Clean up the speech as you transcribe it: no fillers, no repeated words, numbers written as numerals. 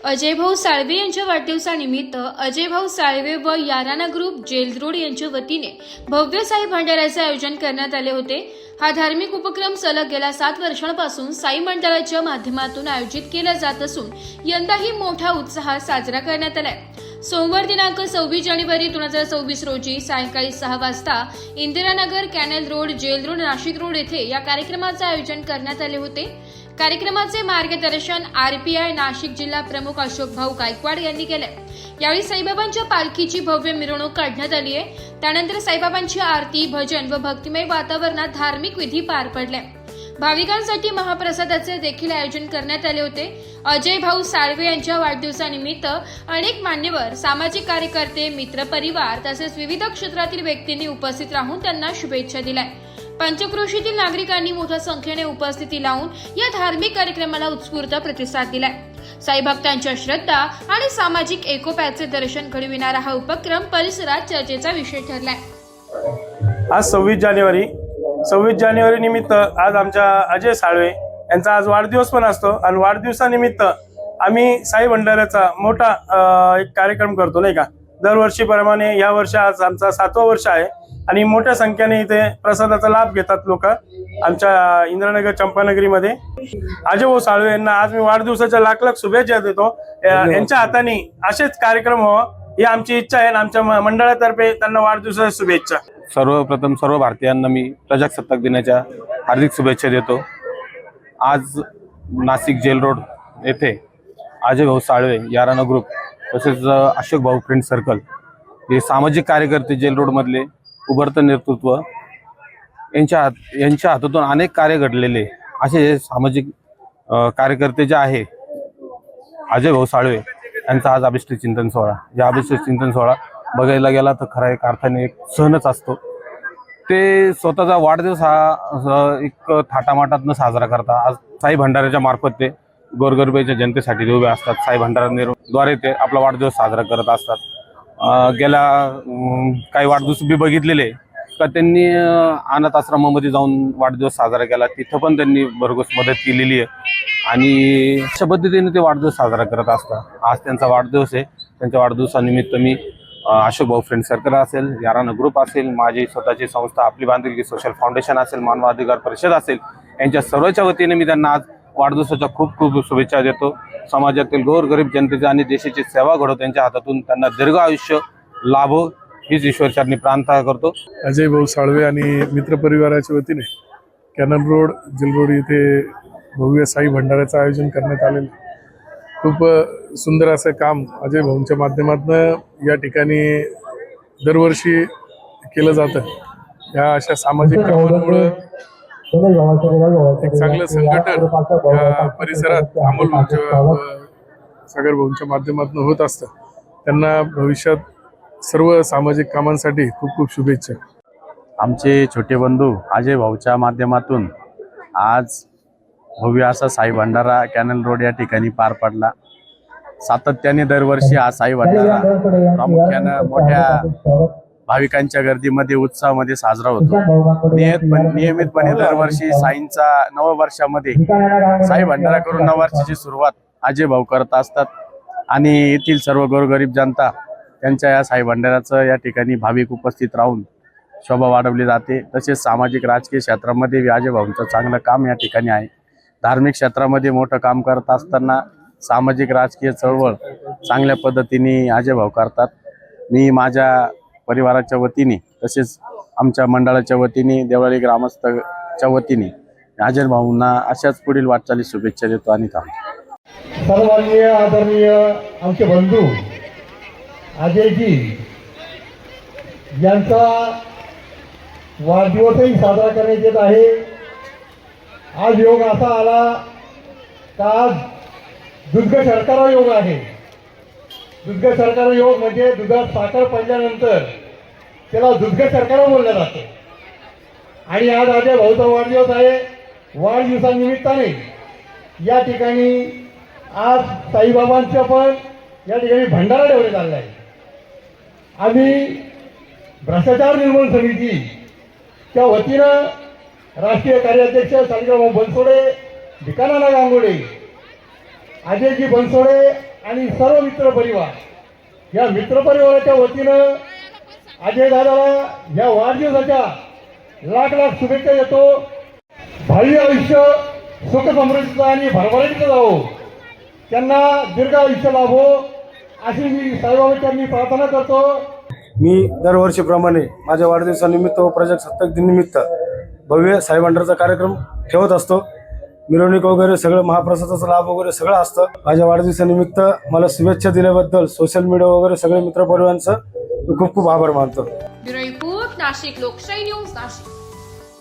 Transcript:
अजयभाऊ साळवे यांच्या वाढदिवसानिमित्त अजयभाऊ साळवे व याराना ग्रुप जेलरोड यांच्या वतीने भव्य साई भंडाऱ्याचे आयोजन करण्यात आले होते। हा धार्मिक उपक्रम सलग गेल्या 7 वर्षांपासून साई मंडळाच्या माध्यमातून आयोजित केला जात असून यंदाही मोठा उत्साह साजरा करण्यात आलाय। सोमवार दिनांक 26 जानेवारी 2024 रोजी सायंकाळी 6 वाजता Indiranagar, canal road, jail road, Nashik road येथे या कार्यक्रमाचे आयोजन करण्यात आले होते। कार्यक्रमाचे मार्गदर्शन आरपीआय नाशिक जिल्हा प्रमुख अशोक भाऊ गायकवाड यांनी केले। यावेळी साईबाबांच्या पालखीची भव्य मिरवणूक काढण्यात आली आहे। त्यानंतर साईबाबांची आरती, भजन व भक्तिमय वातावरणात धार्मिक विधी पार पडले। भाविकांसाठी महाप्रसादाचे देखील आयोजन करण्यात आले होते। अजयभाऊ साळवे यांच्या वाढदिवसानिमित्त अनेक मान्यवर, सामाजिक कार्यकर्ते, मित्रपरिवार तसेच विविध क्षेत्रातील व्यक्तींनी उपस्थित राहून त्यांना शुभेच्छा दिल्या। पंचक्रोशीतील नागरिकांनी मोठ्या संख्येने उपस्थिती लावून या धार्मिक कार्यक्रमाला उत्स्फूर्त प्रतिसाद दिलाय। साई भक्तांच्या श्रद्धा आणि सामाजिक एकोप्याचे दर्शन घडविणारा हा उपक्रम परिसरात चर्चेचा विषय ठरलाय। आज 26 जानेवारी निमित्त आज आमच्या अजय साळवे यांचा आज वाढदिवस पण असतो आणि वाढदिवसानिमित्त आम्ही साई भंडाऱ्याचा मोठा एक कार्यक्रम करतो, नाही का। दरवर्षीप्रमाणे या वर्षी आज आमचा 7वं वर्ष आहे आणि मोठ्या संख्येने इथे प्रसादाचा लाभ घेतात लोक आमच्या इंदिरानगर चंपानगरीमध्ये। अजयभाऊ साळवे यांना आज मी वाढदिवसाच्या लाख शुभेच्छा देतो। यांच्या हाताने असेच कार्यक्रम व्हावं ही आमची इच्छा आहे आणि आमच्या मंडळातर्फे त्यांना वाढदिवसाच्या शुभेच्छा। सर्वप्रथम सर्व भारतीयांना मी प्रजासत्ताक दिनाच्या हार्दिक शुभेच्छा देतो। आज नाशिक जेल रोड येथे अजयभाऊ साळवे याराना ग्रुप तसेच अशोक भाऊ फ्रेंड सर्कल हे सामाजिक कार्यकर्ते जेल रोड मधले उभरतं नेतृत्व यांच्या हातातून अनेक कार्य घडलेले असे सामाजिक कार्यकर्ते जे आहे अजयभाऊ साळवे यांचा आज अभिष्ट चिंतन सोहळा। या अभिष्ट चिंतन सोहळा बघायला गेला तर खरा एक अर्थाने एक सणच असतो। ते स्वतःचा वाढदिवस हा एक थाटामाटात न साजरा करता आज साई भंडाऱ्याच्या मार्फत ते गोरगरिबाच्या जनतेसाठी उभे असतात। साई भंडाऱ्याद्वारे ते आपला वाढदिवस साजरा करत असतात। गेल्या काही वाढदिवस मी बघितलेले का त्यांनी अनाथ आश्रमामध्ये जाऊन वाढदिवस साजरा केला, तिथं पण त्यांनी भरघोस मदत केलेली आहे आणि अशा पद्धतीने ते वाढदिवस साजरा करत असतात। आज त्यांचा वाढदिवस आहे। त्यांच्या वाढदिवसानिमित्त मी अशोक भाऊ फ्रेंड सर्कल असेल, याराना ग्रुप असेल, माझी स्वतःची संस्था आपली बांधिलकी सोशल फाउंडेशन असेल, मानवाधिकार परिषद असेल, यांच्या सर्वच्या वतीने मी त्यांना आज वाढदिवसाच्या खूप खूप शुभेच्छा देतो। समाजातील गोरगरीब जनतेची आणि देशाची सेवा घडवत त्यांच्या हातातून त्यांना दीर्घ आयुष्य लाभो हीच ईश्वरचरणी प्रार्थना करतो। अजयभाऊ साळवे आणि मित्रपरिवाराच्या वतीने कॅनल रोड, जेल रोड येथे भव्य साई भंडाऱ्याचं आयोजन करण्यात आलेलं। खूप सुंदर असं काम अजय भाऊंच्या माध्यमातून या ठिकाणी दरवर्षी केलं जातं। या अशा सामाजिक कामांमुळे एक चांगलं संघटन या परिसरात अमोल सागर भाऊंच्या माध्यमातून होत असतं। त्यांना भविष्यात सर्व सामाजिक कामांसाठी खूप खूप शुभेच्छा। आमचे छोटे बंधू अजय भाऊच्या माध्यमातून आज भव्य असा साई भंडारा कॅनल रोड या ठिकाणी पार पडला। सातत्याने दरवर्षी हा साई भंडारा प्रामुख्यानं मोठ्या भाविकांच्या गर्दीमध्ये उत्साहामध्ये साजरा होतो। नियमितपणे दरवर्षी साईंचा नववर्षामध्ये साई भंडारा करून नववर्षाची सुरुवात अजय भाऊ करत असतात आणि येथील सर्व गोरगरीब जनता त्यांच्या या साई भंडाऱ्याचं या ठिकाणी भाविक उपस्थित राहून शोभा वाढवली जाते। तसेच सामाजिक राजकीय क्षेत्रामध्ये अजय भाऊंचं चांगलं काम या ठिकाणी आहे। धार्मिक क्षेत्रामध्ये मोठं काम करत असताना सामाजिक राजकीय चळवळ चांगल्या पद्धतीने अजय भाऊ करतात। मी माझ्या परिवाराच्या वतीने तसेच आमच्या मंडळाच्या वतीने देवळाली ग्रामस्थाच्या वतीने अजय भाऊंना अशाच पुढील वाटचाली शुभेच्छा देतो आणि थांबतो। सर्वांनीय आदरणीय आमचे बंधू अजयजी यांचा वाढदिवसही साजरा करण्यात येत आहे। आज योग असा आला का आज दुग्ध शर्करा योग आहे। दुग्ध शर्करा योग म्हणजे दुधात साखर पडल्यानंतर त्याला दुग्ध शर्करा बोललं जातं आणि आज अजय भाऊचा वाढदिवस आहे। वाढदिवसानिमित्ताने या ठिकाणी आज साईबाबांचं पण या ठिकाणी भंडारा ठेवण्यात आलेला आहे। आम्ही भ्रष्टाचार निर्मूलन समितीच्या वतीनं राष्ट्रीय कार्याध्यक्ष शालिग्राम बनसोडे, भिकानाना गांगुडे, अजयजी बनसोडे आणि सर्व मित्रपरिवार या मित्रपरिवाराच्या वतीनं अजय दादाला या वाढदिवसाच्या लाख लाख शुभेच्छा देतो. भावी आयुष्य सुख समृद्धीचं आणि भरभराटीचं जावो, त्यांना दीर्घ आयुष्य लाभो अशी मी साईबाबांची प्रार्थना करतो. मी दरवर्षीप्रमाणे माझ्या वाढदिवसानिमित्त व प्रजासत्ताक दिनानिमित्त भव्य साई भंडाराचा कार्यक्रम ठेवत असतो. मिरवणूक वगैरे सगळं, महाप्रसादाचा लाभ वगैरे सगळं असतं. माझ्या वाढदिवसानिमित्त मला शुभेच्छा दिल्याबद्दल सोशल मीडिया वगैरे सगळे मित्रपरिवारांचं खूप खूप आभार मानतो. ब्युरो रिपोर्ट, नाशिक लोकशाही न्यूज, नाशिक.